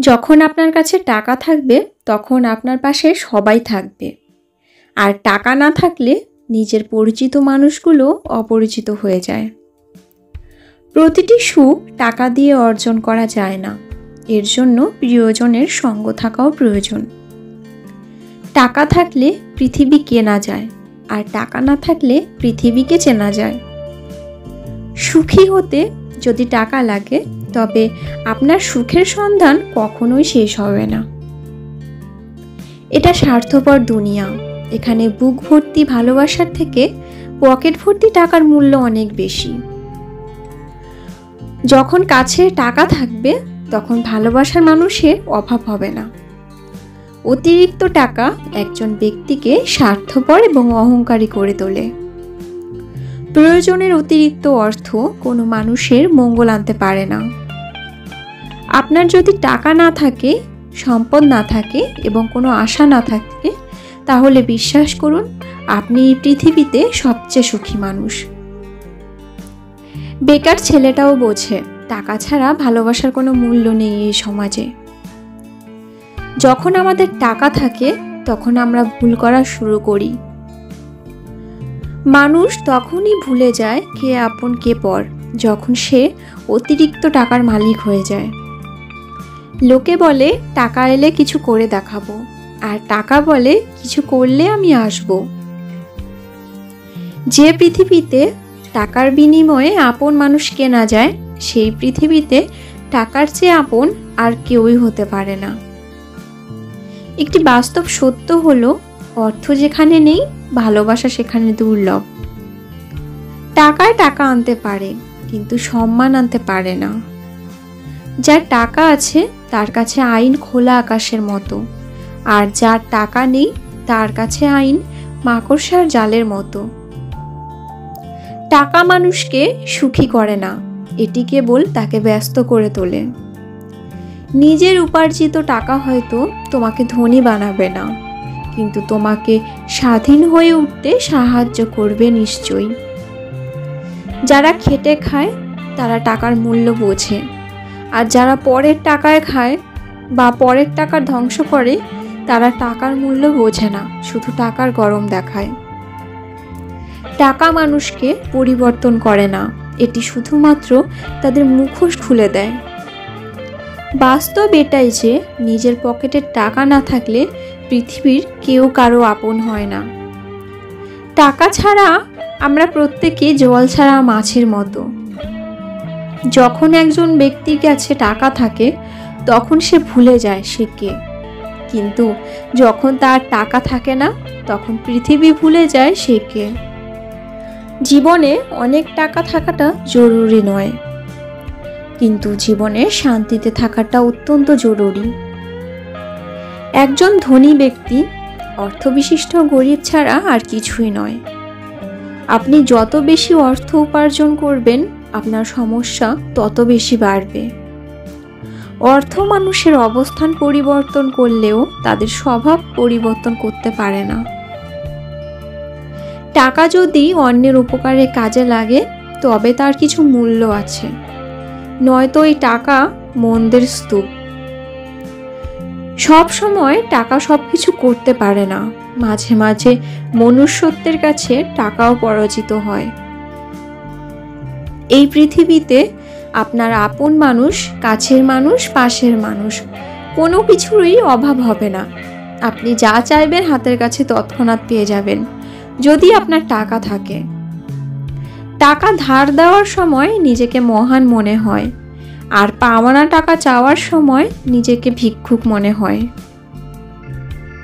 যখন আপনার কাছে টাকা থাকবে তখন আপনার পাশে সবাই থাকবে, আর টাকা না থাকলে নিজের পরিচিত মানুষগুলো অপরিচিত হয়ে যায়। প্রতিটি সুখ টাকা দিয়ে অর্জন করা যায় না, এর জন্য প্রিয়জনের সঙ্গ থাকাও প্রয়োজন। টাকা থাকলে পৃথিবী কেনা যায়, আর টাকা না থাকলে পৃথিবীকে চেনা যায়। সুখী হতে যদি টাকা লাগে তবে আপনার সুখের সন্ধান কখনোই শেষ হবে না। এটা স্বার্থপর দুনিয়া, এখানে বুক ভর্তি ভালোবাসার থেকে পকেট ভর্তি টাকার মূল্য অনেক বেশি। যখন কাছে টাকা থাকবে তখন ভালোবাসার মানুষের অভাব হবে না। অতিরিক্ত টাকা একজন ব্যক্তিকে স্বার্থপর এবং অহংকারী করে তোলে। প্রয়োজনের অতিরিক্ত অর্থ কোনো মানুষের মঙ্গল আনতে পারে না। আপনার যদি টাকা না থাকে, সম্পদ না থাকে এবং কোনো আশা না থাকে, তাহলে বিশ্বাস করুন আপনি এই পৃথিবীতে সবচেয়ে সুখী মানুষ। বেকার ছেলেটাও বোঝে টাকা ছাড়া ভালোবাসার কোনো মূল্য নেই এই সমাজে। যখন আমাদের টাকা থাকে তখন আমরা ভুল করা শুরু করি। মানুষ তখনই ভুলে যায় কে আপন কে পর, যখন সে অতিরিক্ত টাকার মালিক হয়ে যায়। লোকে বলে টাকা এলে কিছু করে দেখাবো, আর টাকা বলে কিছু করলে আমি আসব। যে পৃথিবীতে টাকার বিনিময়ে আপন মানুষ কেনা যায়, সেই পৃথিবীতে টাকার চেয়ে আপন আর কেউই হতে পারে না। একটি বাস্তব সত্য হলো, অর্থ যেখানে নেই ভালোবাসা সেখানে দুর্লভ। টাকায় টাকা আনতে পারে, কিন্তু সম্মান আনতে পারে না। যার টাকা আছে তার কাছে আইন খোলা আকাশের মতো, আর যার টাকা নেই তার কাছে আইন মাকড়সার জালের মতো। টাকা মানুষকে সুখী করে না, এটি কেবল তাকে ব্যস্ত করে তোলে। নিজের উপার্জিত টাকা হয়তো তোমাকে ধনী বানাবে না, কিন্তু তোমাকে স্বাধীন হয়ে উঠতে সাহায্য করবে নিশ্চয়ই। যারা খেটে খায় তারা টাকার মূল্য বোঝে, আর যারা পরের টাকায় খায় বা পরের টাকা ধ্বংস করে তারা টাকার মূল্য বোঝে না, শুধু টাকার গরম দেখায়। টাকা মানুষকে পরিবর্তন করে না, এটি শুধুমাত্র তাদের মুখোশ খুলে দেয়। বাস্তব এটাই যে নিজের পকেটে টাকা না থাকলে পৃথিবীর কেউ কারো আপন হয় না। টাকা ছাড়া আমরা প্রত্যেকে জল ছাড়া মাছের মতো। যখন একজন ব্যক্তির কাছে টাকা থাকে তখন সে ভুলে যায় সে কে, কিন্তু যখন তার টাকা থাকে না তখন পৃথিবী ভুলে যায় সে কে। জীবনে অনেক টাকা থাকাটা জরুরি নয়, কিন্তু জীবনে শান্তিতে থাকাটা অত্যন্ত জরুরি। একজন ধনী ব্যক্তি অর্থবিশিষ্ট গরিব ছাড়া আর কিছুই নয়। আপনি যত বেশি অর্থ উপার্জন করবেন আপনার সমস্যা তত বেশি বাড়বে। অর্থ মানুষের অবস্থান পরিবর্তন করলেও তাদের স্বভাব পরিবর্তন করতে পারে না। টাকা যদি অন্যের উপকারে কাজে লাগে তবে তার কিছু মূল্য আছে, নয়তো এই টাকা মন্দের স্তূপ। সব সময় টাকা সবকিছু করতে পারে না, মাঝে মাঝে মনুষ্যত্বের কাছে টাকাও পরাজিত হয়। এই পৃথিবীতে আপনার আপন মানুষ, কাছের মানুষ, পাশের মানুষ কোনো কিছুরই অভাব হবে না। আপনি যা চাইবেন হাতের কাছে তৎক্ষণাৎ পেয়ে যাবেন, যদি আপনার টাকা থাকে। টাকা ধার দেওয়ার সময় নিজেকে মহান মনে হয়, আর পাওনা টাকা চাওয়ার সময় নিজেকে ভিক্ষুক মনে হয়।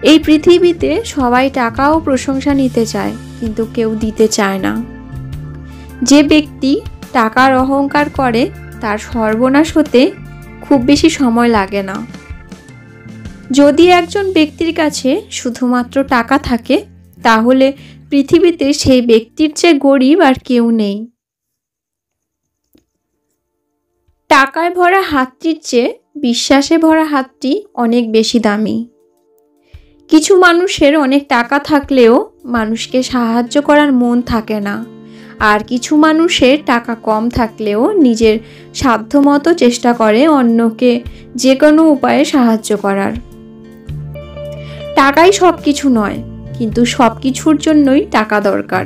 এই পৃথিবীতে সবাই টাকা ও প্রশংসা নিতে চায়, কিন্তু কেউ দিতে চায় না। যে ব্যক্তি টাকার অহংকার করে তার সর্বনাশ হতে খুব বেশি সময় লাগে না। যদি একজন ব্যক্তির কাছে শুধুমাত্র টাকা থাকে তাহলে পৃথিবীতে সেই ব্যক্তির চেয়ে গরিব আর কেউ নেই। টাকায় ভরা হাতটির চেয়ে বিশ্বাসে ভরা হাতটি অনেক বেশি দামি। কিছু মানুষের অনেক টাকা থাকলেও মানুষকে সাহায্য করার মন থাকে না, আর কিছু মানুষের টাকা কম থাকলেও নিজের সাধ্যমতো চেষ্টা করে অন্যকে যে কোনো উপায়ে সাহায্য করার। টাকাই সব কিছু নয়, কিন্তু সব কিছুর জন্যই টাকা দরকার।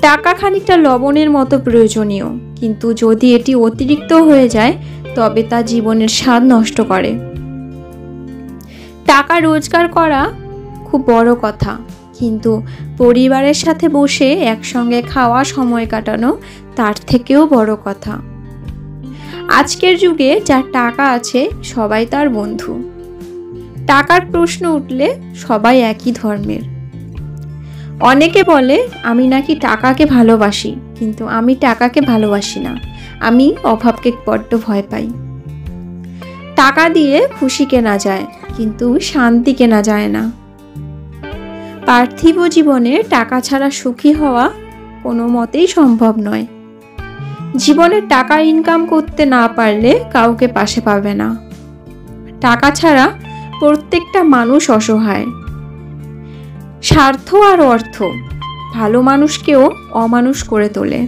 টাকা খানিকটা লবণের মতো প্রয়োজনীয়, কিন্তু যদি এটি অতিরিক্ত হয়ে যায় তবে তা জীবনের স্বাদ নষ্ট করে। টাকা রোজগার করা খুব বড় কথা, কিন্তু পরিবারের সাথে বসে একসঙ্গে খাওয়া, সময় কাটানো তার থেকেও বড় কথা। আজকের যুগে যার টাকা আছে সবাই তার বন্ধু। টাকার প্রশ্ন উঠলে সবাই একই ধর্মের। অনেকে বলে আমি নাকি টাকাকে ভালোবাসি, কিন্তু আমি টাকাকে ভালোবাসি না, আমি অভাবকে বড্ড ভয় পাই। টাকা দিয়ে খুশি কেনা যায়, কিন্তু শান্তি কেনা যায় না। পার্থিব জীবনে টাকা ছাড়া সুখী হওয়া কোনো মতেই সম্ভব নয়। জীবনে টাকা ইনকাম করতে না পারলে কাউকে পাশে পাবে না। টাকা ছাড়া প্রত্যেকটা মানুষ অসহায়। স্বার্থ আর অর্থ ভালো মানুষকেও অমানুষ করে তোলে।